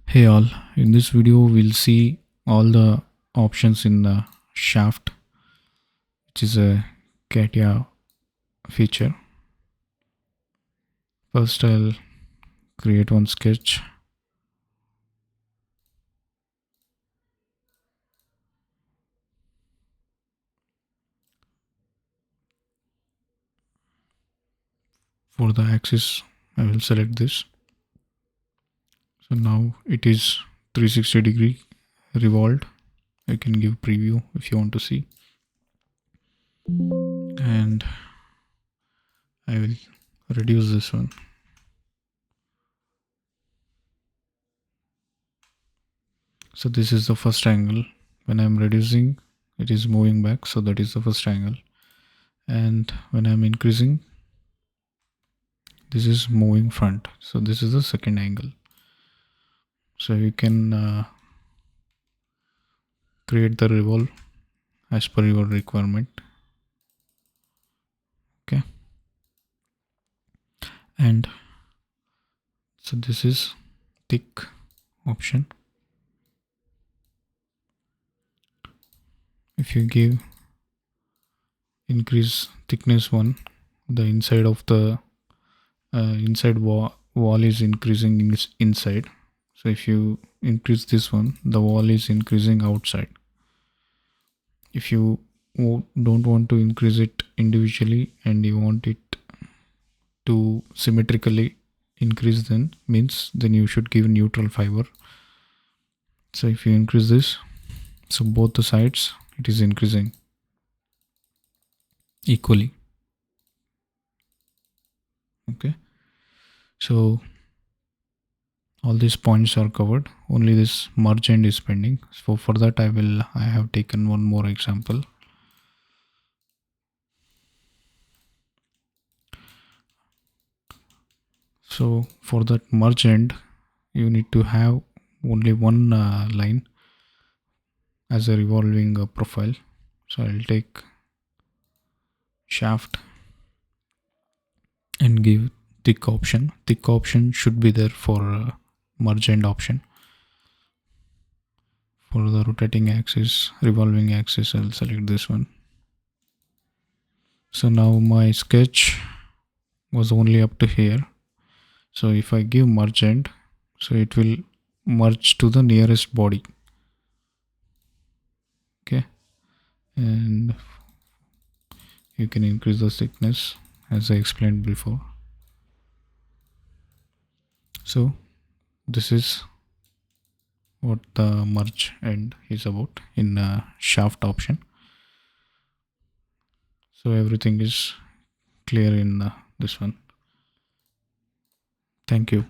Hey all, in this video we'll see all the options in the shaft, which is a Catia feature. First I'll create one sketch. For the axis I will select this. So now it is 360-degree revolved. You can give preview if you want to see. And I will reduce this one. So this is the first angle. When I'm reducing, it is moving back. So that is the first angle. And when I'm increasing, this is moving front. So this is the second angle. So you can create the revolve as per your requirement. Okay. And so this is thick option. If you give increase thickness 1, the inside of the inside wall is increasing inside. So if you increase this one, the wall is increasing outside. If you don't want to increase it individually and you want it to symmetrically increase, then you should give neutral fiber. So if you increase this, so both the sides it is increasing equally. Okay, so all these points are covered, only this merge end is pending. So for that I have taken one more example. So for that merge end you need to have only one line as a revolving profile. So I'll take shaft and give thick option. Thick option should be there for merge end option. For the rotating axis, revolving axis, I'll select this one. So now my sketch was only up to here. So if I give merge end, so it will merge to the nearest body. Okay, and you can increase the thickness as I explained before. So this is what the merge end is about in shaft option. So everything is clear in this one. Thank you.